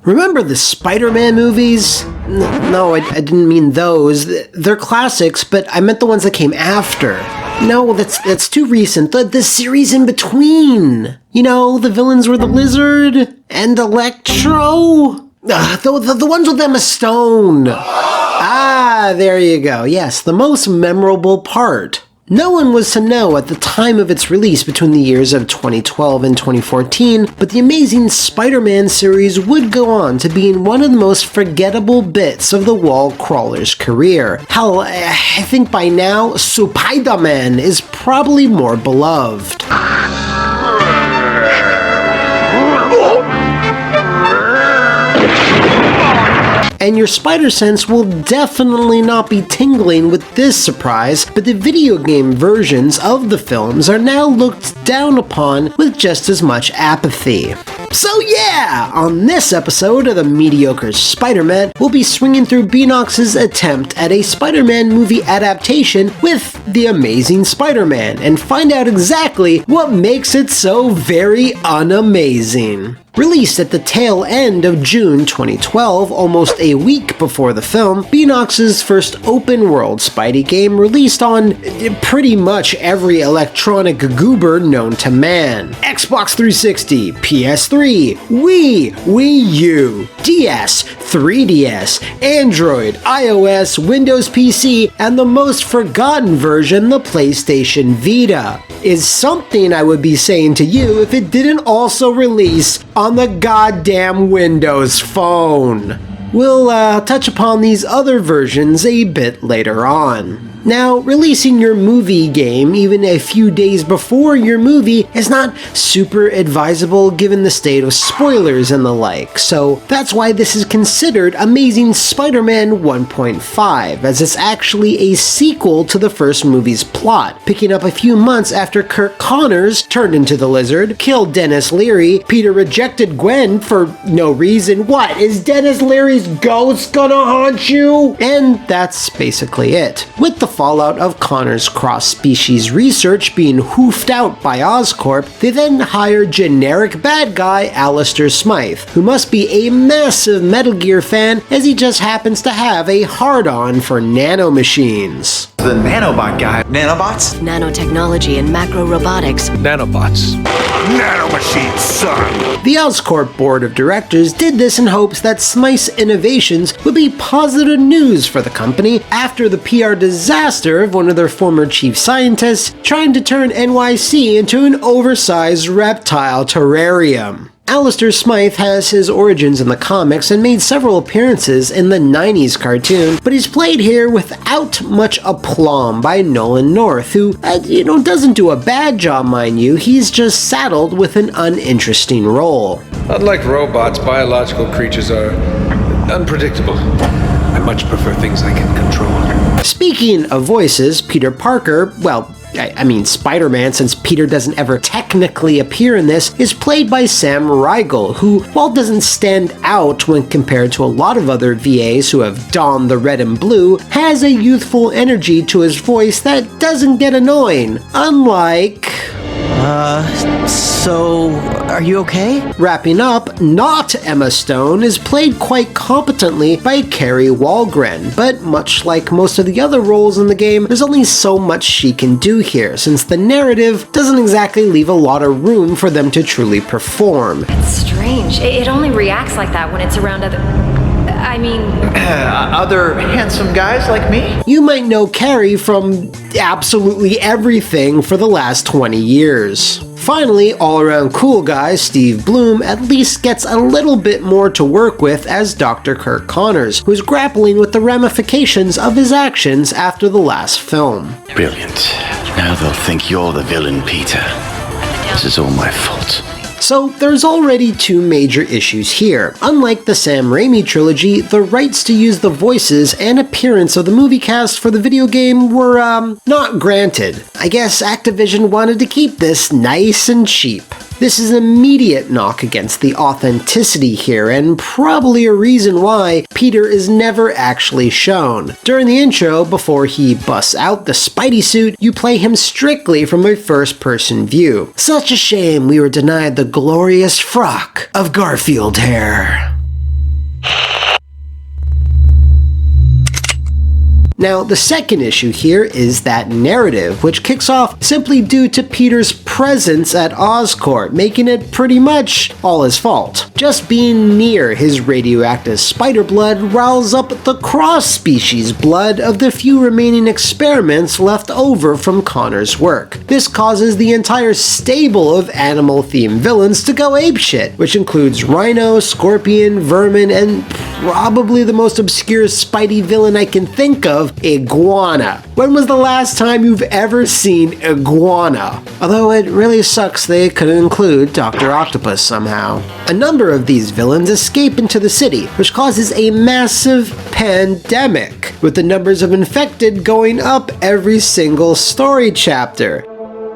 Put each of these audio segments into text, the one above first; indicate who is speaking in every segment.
Speaker 1: Remember the Spider-Man movies? No, I didn't mean those. They're classics, but I meant the ones that came after. No, that's too recent. The series in between. You know, the villains were the Lizard and Electro. The ones with Emma Stone. Ah, there you go. Yes, the most memorable part. No one was to know at the time of its release between the years of 2012 and 2014, but the Amazing Spider-Man series would go on to being one of the most forgettable bits of the wall crawler's career. Hell, I think by now, Spider-Man is probably more beloved. And your spider sense will definitely not be tingling with this surprise, but the video game versions of the films are now looked down upon with just as much apathy. So yeah, on this episode of the Mediocre Spider-Man, we'll be swinging through Beanox's attempt at a Spider-Man movie adaptation with The Amazing Spider-Man and find out exactly what makes it so very unamazing. Released at the tail end of June 2012, almost a week before the film, Beanox's first open-world Spidey game released on pretty much every electronic goober known to man. Xbox 360, PS3, Wii U, DS, 3DS, Android, iOS, Windows PC, and the most forgotten version, the PlayStation Vita, is something I would be saying to you if it didn't also release on the goddamn Windows Phone. We'll touch upon these other versions a bit later on. Now, releasing your movie game even a few days before your movie is not super advisable given the state of spoilers and the like, so that's why this is considered Amazing Spider-Man 1.5, as it's actually a sequel to the first movie's plot, picking up a few months after Kirk Connors turned into the Lizard, killed Dennis Leary, Peter rejected Gwen for no reason. What, is Dennis Leary's ghost gonna haunt you? And that's basically it. With the fallout of Connor's cross-species research being hoofed out by Oscorp, they then hire generic bad guy Aleister Smythe, who must be a massive Metal Gear fan as he just happens to have a hard-on for nanomachines.
Speaker 2: The nanobot guy. Nanobots?
Speaker 3: Nanotechnology and macro robotics.
Speaker 4: Nanobots.
Speaker 2: Nanomachines, son!
Speaker 1: The Oscorp board of directors did this in hopes that Smythe's innovations would be positive news for the company after the PR disaster of one of their former chief scientists trying to turn NYC into an oversized reptile terrarium. Aleister Smythe has his origins in the comics and made several appearances in the 90s cartoon, but he's played here without much aplomb by Nolan North, who, doesn't do a bad job, mind you. He's just saddled with an uninteresting role.
Speaker 4: Unlike robots, biological creatures are unpredictable. I much prefer things I can control.
Speaker 1: Speaking of voices, Peter Parker, Spider-Man, since Peter doesn't ever technically appear in this, is played by Sam Riegel, who, while doesn't stand out when compared to a lot of other VAs who have donned the red and blue, has a youthful energy to his voice that doesn't get annoying, unlike...
Speaker 5: So, are you okay?
Speaker 1: Wrapping up, not Emma Stone is played quite competently by Carey Walgren, but much like most of the other roles in the game, there's only so much she can do here, since the narrative doesn't exactly leave a lot of room for them to truly perform.
Speaker 6: It's strange. It only reacts like that when it's around other
Speaker 2: handsome guys like me?
Speaker 1: You might know Carey from absolutely everything for the last 20 years. Finally, all-around cool guy Steve Bloom at least gets a little bit more to work with as Dr. Kirk Connors, who's grappling with the ramifications of his actions after the last film.
Speaker 7: Brilliant. Now they'll think you're the villain, Peter. This is all my fault.
Speaker 1: So there's already two major issues here. Unlike the Sam Raimi trilogy, the rights to use the voices and appearance of the movie cast for the video game were, not granted. I guess Activision wanted to keep this nice and cheap. This is an immediate knock against the authenticity here, and probably a reason why Peter is never actually shown. During the intro, before he busts out the Spidey suit, you play him strictly from a first-person view. Such a shame we were denied the glorious frock of Garfield hair. Now, the second issue here is that narrative, which kicks off simply due to Peter's presence at Oscorp, making it pretty much all his fault. Just being near his radioactive spider blood riles up the cross-species blood of the few remaining experiments left over from Connor's work. This causes the entire stable of animal-themed villains to go apeshit, which includes Rhino, Scorpion, Vermin, and probably the most obscure Spidey villain I can think of, Iguana. When was the last time you've ever seen Iguana? Although it really sucks they couldn't include Dr. Octopus somehow. A number of these villains escape into the city, which causes a massive pandemic, with the numbers of infected going up every single story chapter.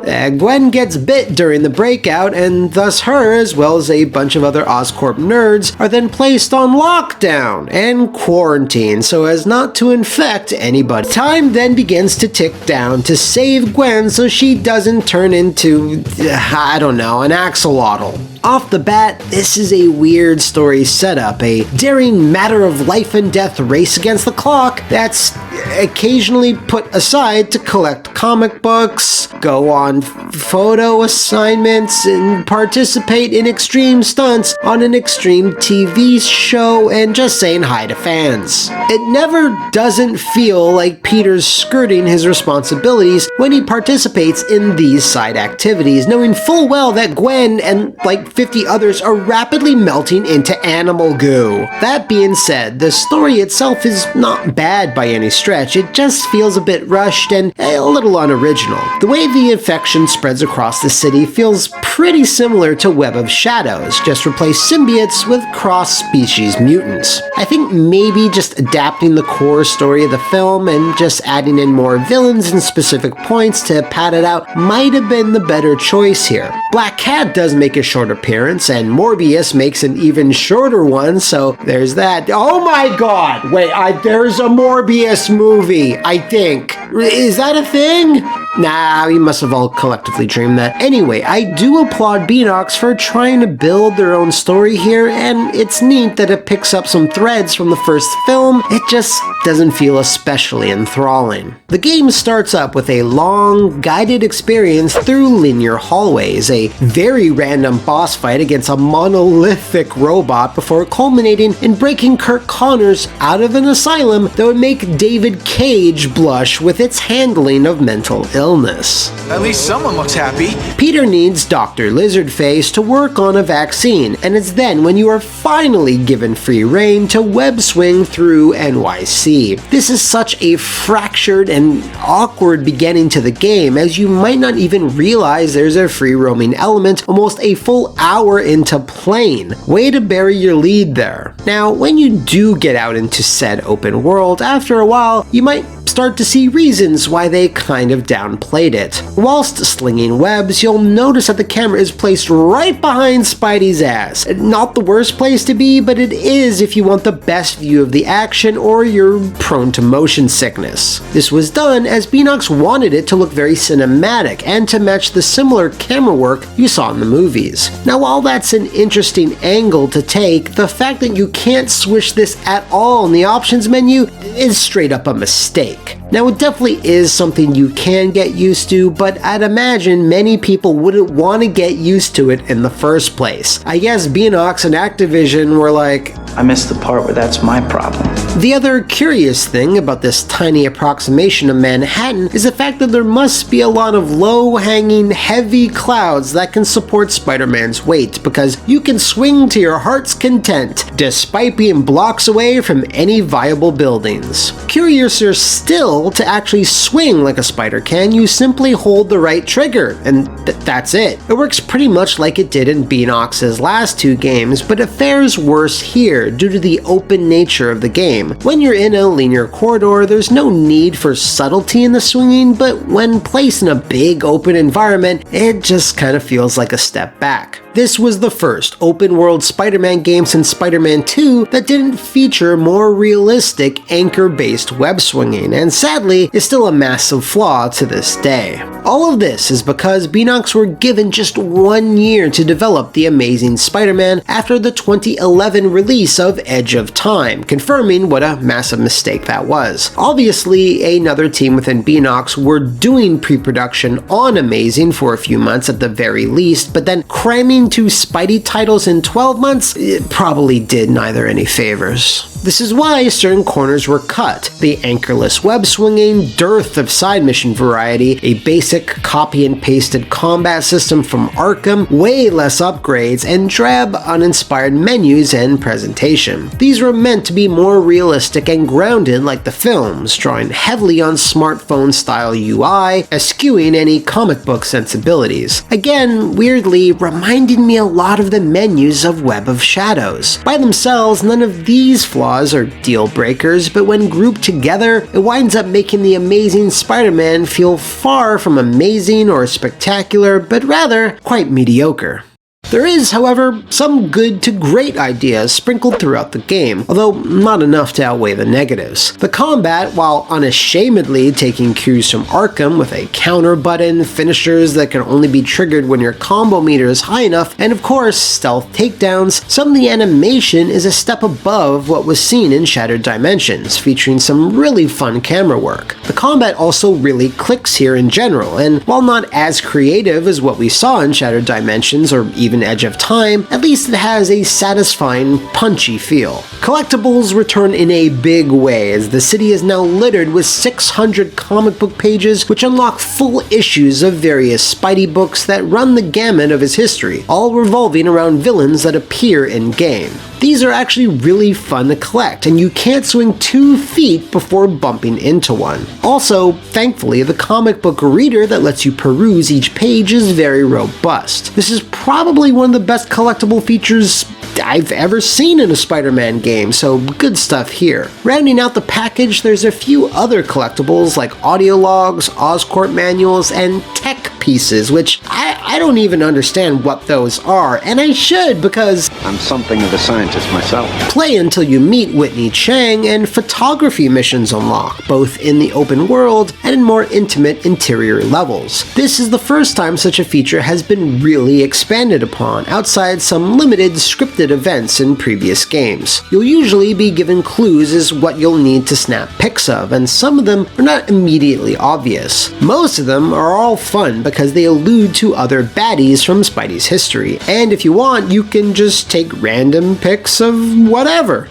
Speaker 1: Gwen gets bit during the breakout, and thus her, as well as a bunch of other Oscorp nerds, are then placed on lockdown and quarantine so as not to infect anybody. Time then begins to tick down to save Gwen so she doesn't turn into, I don't know, an axolotl. Off the bat, this is a weird story setup, a daring matter of life and death race against the clock that's occasionally put aside to collect comic books, go on photo assignments, and participate in extreme stunts on an extreme TV show, and just saying hi to fans. It never doesn't feel like Peter's skirting his responsibilities when he participates in these side activities, knowing full well that Gwen and like 50 others are rapidly melting into animal goo. That being said, the story itself is not bad by any stretch. It just feels a bit rushed and a little unoriginal. The way the infection spreads across the city feels pretty similar to Web of Shadows, just replace symbiotes with cross-species mutants. I think maybe just adapting the core story of the film and just adding in more villains and specific points to pad it out might have been the better choice here. Black Cat does make a short appearance, and Morbius makes an even shorter one, so there's that. Oh my god! Wait, there's a Morbius movie, I think. Is that a thing? Nah, we must have all collectively dreamed that. Anyway, I do applaud Beanox for trying to build their own story here, and it's neat that it picks up some threads from the first film. It just doesn't feel especially enthralling. The game starts up with a long, guided experience through linear hallways, a very random boss fight against a monolithic robot before culminating in breaking Kirk Connors out of an asylum that would make David Cage blush with its handling of mental illness.
Speaker 2: At least someone looks happy.
Speaker 1: Peter needs Dr. Lizardface to work on a vaccine, and it's then when you are finally given free rein to web swing through NYC. This is such a fractured and awkward beginning to the game, as you might not even realize there's a free roaming element almost a full hour into playing. Way to bury your lead there. Now, when you do get out into said open world, after a while, you might start to see reasons why they kind of downplayed it. Whilst slinging webs, you'll notice that the camera is placed right behind Spidey's ass. Not the worst place to be, but it is if you want the best view of the action or you're prone to motion sickness. This was done as Beanox wanted it to look very cinematic and to match the similar camera work you saw in the movies. Now, while that's an interesting angle to take, the fact that you can't switch this at all in the options menu is straight up a mistake. Now, it definitely is something you can get used to, but I'd imagine many people wouldn't want to get used to it in the first place. I guess Beanox and Activision were like,
Speaker 5: I missed the part where that's my problem.
Speaker 1: The other curious thing about this tiny approximation of Manhattan is the fact that there must be a lot of low-hanging, heavy clouds that can support Spider-Man's weight, because you can swing to your heart's content, despite being blocks away from any viable buildings. Curiouser still, to actually swing like a spider can, you simply hold the right trigger, and that's it. It works pretty much like it did in Beanox's last two games, but it fares worse here due to the open nature of the game. When you're in a linear corridor, there's no need for subtlety in the swinging, but when placed in a big open environment, it just kind of feels like a step back. This was the first open-world Spider-Man game since Spider-Man 2 that didn't feature more realistic anchor-based web swinging, and sadly is still a massive flaw to this day. All of this is because Beenox were given just 1 year to develop The Amazing Spider-Man after the 2011 release of Edge of Time, confirming what a massive mistake that was. Obviously, another team within Beenox were doing pre-production on Amazing for a few months at the very least, but then cramming 2 Spidey titles in 12 months, it probably did neither any favors. This is why certain corners were cut. The anchorless web swinging, dearth of side mission variety, a basic copy and pasted combat system from Arkham, way less upgrades, and drab, uninspired menus and presentation. These were meant to be more realistic and grounded like the films, drawing heavily on smartphone-style UI, eschewing any comic book sensibilities. Again, weirdly, reminding me a lot of the menus of Web of Shadows. By themselves, none of these flaws are deal breakers, but when grouped together, it winds up making the Amazing Spider-Man feel far from amazing or spectacular, but rather quite mediocre. There is, however, some good to great ideas sprinkled throughout the game, although not enough to outweigh the negatives. The combat, while unashamedly taking cues from Arkham with a counter button, finishers that can only be triggered when your combo meter is high enough, and of course, stealth takedowns, some of the animation is a step above what was seen in Shattered Dimensions, featuring some really fun camera work. The combat also really clicks here in general, and while not as creative as what we saw in Shattered Dimensions or even Edge of Time, at least it has a satisfying, punchy feel. Collectibles return in a big way, as the city is now littered with 600 comic book pages which unlock full issues of various Spidey books that run the gamut of his history, all revolving around villains that appear in-game. These are actually really fun to collect, and you can't swing 2 feet before bumping into one. Also, thankfully, the comic book reader that lets you peruse each page is very robust. This is probably one of the best collectible features I've ever seen in a Spider-Man game, so good stuff here. Rounding out the package, there's a few other collectibles like audio logs, Oscorp manuals, and tech pieces, which I don't even understand what those are, and I should because
Speaker 7: I'm something of a scientist myself.
Speaker 1: Play until you meet Whitney Chang, and photography missions unlock, both in the open world and in more intimate interior levels. This is the first time such a feature has been really expanded upon, outside some limited scripted events in previous games. You'll usually be given clues as what you'll need to snap pics of, and some of them are not immediately obvious. Most of them are all fun because they allude to other baddies from Spidey's history, and if you want, you can just take random pics of whatever.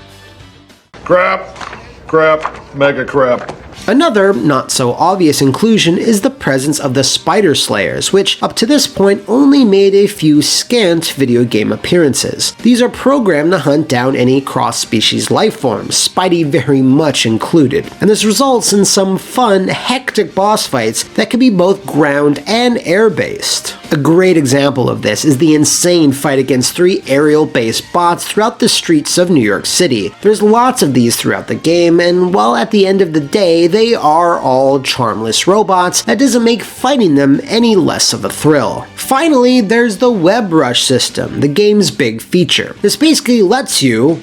Speaker 8: Crap, mega crap.
Speaker 1: Another, not-so-obvious inclusion is the presence of the Spider Slayers, which, up to this point, only made a few scant video game appearances. These are programmed to hunt down any cross-species lifeforms, Spidey very much included, and this results in some fun, hectic boss fights that can be both ground and air-based. A great example of this is the insane fight against 3 aerial-based bots throughout the streets of New York City. There's lots of these throughout the game, and while at the end of the day, they are all charmless robots, that doesn't make fighting them any less of a thrill. Finally, there's the Web Rush system, the game's big feature. This basically lets you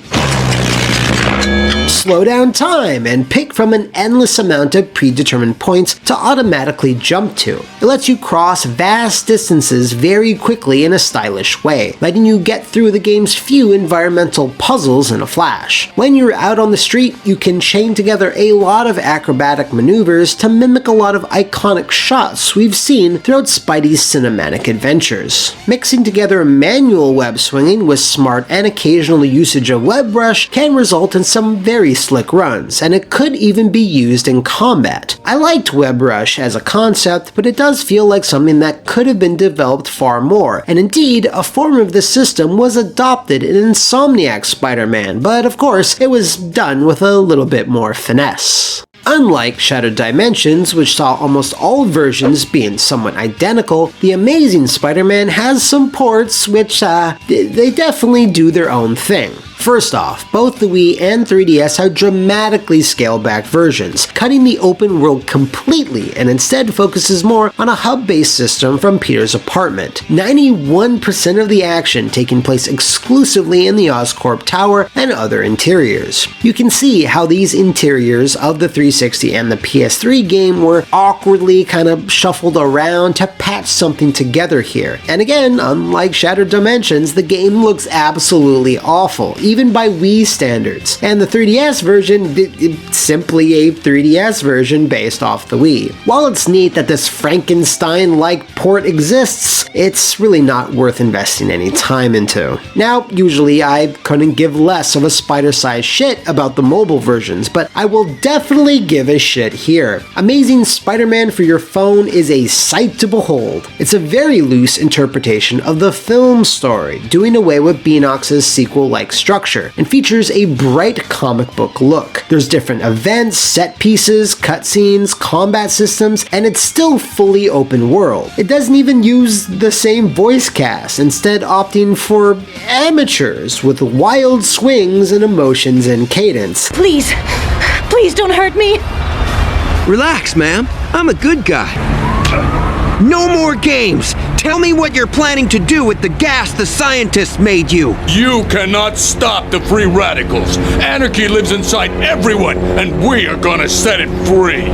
Speaker 1: slow down time and pick from an endless amount of predetermined points to automatically jump to. It lets you cross vast distances very quickly in a stylish way, letting you get through the game's few environmental puzzles in a flash. When you're out on the street, you can chain together a lot of acrobatic maneuvers to mimic a lot of iconic shots we've seen throughout Spidey's cinematic adventures. Mixing together manual web swinging with smart and occasional usage of Web Rush can result in some very slick runs, and it could even be used in combat. I liked Web Rush as a concept, but it does feel like something that could have been developed far more, and indeed, a form of this system was adopted in Insomniac's Spider-Man, but of course, it was done with a little bit more finesse. Unlike Shattered Dimensions, which saw almost all versions being somewhat identical, The Amazing Spider-Man has some ports which, they definitely do their own thing. First off, both the Wii and 3DS have dramatically scaled back versions, cutting the open world completely and instead focuses more on a hub-based system from Peter's apartment. 91% of the action taking place exclusively in the Oscorp Tower and other interiors. You can see how these interiors of the 360 and the PS3 game were awkwardly kind of shuffled around to patch something together here. And again, unlike Shattered Dimensions, the game looks absolutely awful, even by Wii standards. And the 3DS version, it's simply a 3DS version based off the Wii. While it's neat that this Frankenstein-like port exists, it's really not worth investing any time into. Now, usually I couldn't give less of a spider-sized shit about the mobile versions, but I will definitely give a shit here. Amazing Spider-Man for your phone is a sight to behold. It's a very loose interpretation of the film story, doing away with Beanox's sequel-like structure, and features a bright comic book look. There's different events, set pieces, cutscenes, combat systems, and it's still fully open world. It doesn't even use the same voice cast, instead opting for amateurs with wild swings and emotions and cadence.
Speaker 9: Please don't hurt me.
Speaker 10: Relax, ma'am. I'm a good guy. No more games! Tell me what you're planning to do with the gas the scientists made you!
Speaker 8: You cannot stop the free radicals. Anarchy lives inside everyone, and we are gonna set it free.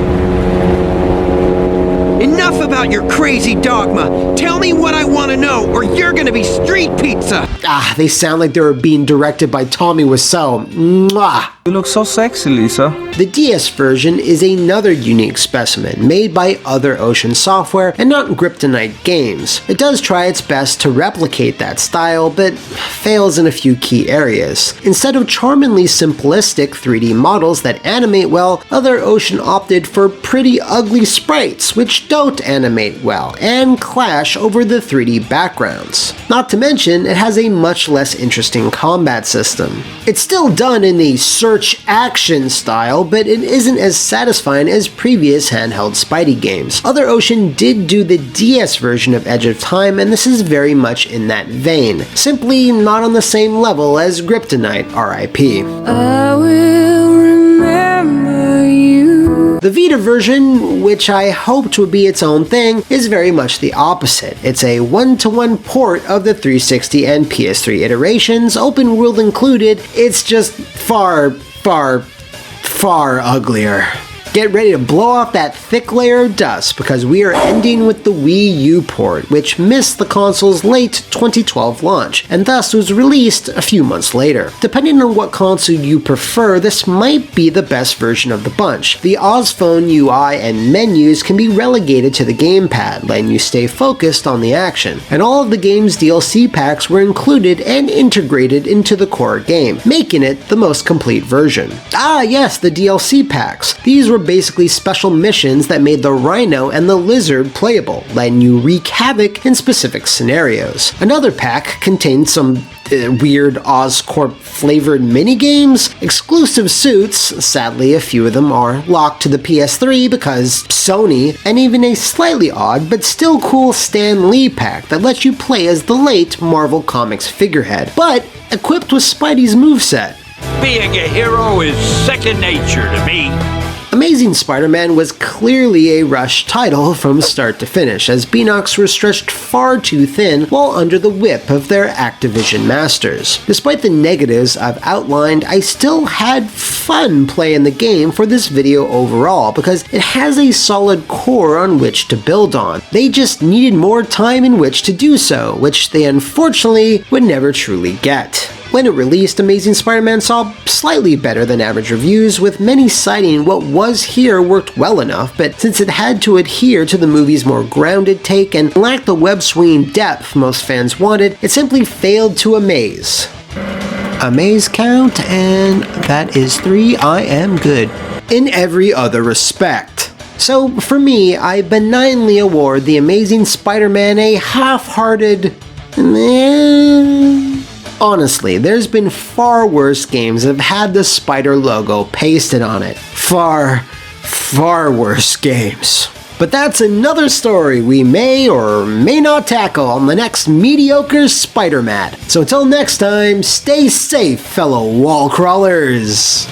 Speaker 10: Enough about your crazy dogma! Tell me what I want to know, or you're gonna be street pizza!
Speaker 1: They sound like they were being directed by Tommy Wiseau. Mwah!
Speaker 11: You look so sexy, Lisa.
Speaker 1: The DS version is another unique specimen, made by Other Ocean Software and not Kryptonite Games. It does try its best to replicate that style, but fails in a few key areas. Instead of charmingly simplistic 3D models that animate well, Other Ocean opted for pretty ugly sprites, which don't animate well, and clash over the 3D backgrounds. Not to mention, it has a much less interesting combat system. It's still done in the search action style, but it isn't as satisfying as previous handheld Spidey games. Other Ocean did do the DS version of Edge of Time, and this is very much in that vein. Simply not on the same level as Kryptonite, RIP.
Speaker 9: I will remember you.
Speaker 1: The Vita version, which I hoped would be its own thing, is very much the opposite. It's a one-to-one port of the 360 and PS3 iterations, open world included. It's just far uglier. Get ready to blow off that thick layer of dust because we are ending with the Wii U port, which missed the console's late 2012 launch, and thus was released a few months later. Depending on what console you prefer, this might be the best version of the bunch. The OzPhone UI and menus can be relegated to the gamepad, letting you stay focused on the action, and all of the game's DLC packs were included and integrated into the core game, making it the most complete version. Yes, the DLC packs. These were basically special missions that made the Rhino and the Lizard playable, letting you wreak havoc in specific scenarios. Another pack contained some weird Oscorp flavored minigames, exclusive suits, sadly a few of them are locked to the PS3 because Sony, and even a slightly odd but still cool Stan Lee pack that lets you play as the late Marvel Comics figurehead, but equipped with Spidey's moveset.
Speaker 12: Being a hero is second nature to me.
Speaker 1: Amazing Spider-Man was clearly a rushed title from start to finish, as Beanox were stretched far too thin while under the whip of their Activision masters. Despite the negatives I've outlined, I still had fun playing the game for this video overall because it has a solid core on which to build on. They just needed more time in which to do so, which they unfortunately would never truly get. When it released, Amazing Spider-Man saw slightly better than average reviews, with many citing what was here worked well enough, but since it had to adhere to the movie's more grounded take and lacked the web-swinging depth most fans wanted, it simply failed to amaze. Amaze count, and that is 3. I am good in every other respect. So for me, I benignly award the Amazing Spider-Man a half-hearted Honestly, there's been far worse games that have had the spider logo pasted on it. Far worse games. But that's another story we may or may not tackle on the next Mediocre Spider-Mat. So until next time, stay safe, fellow wall crawlers!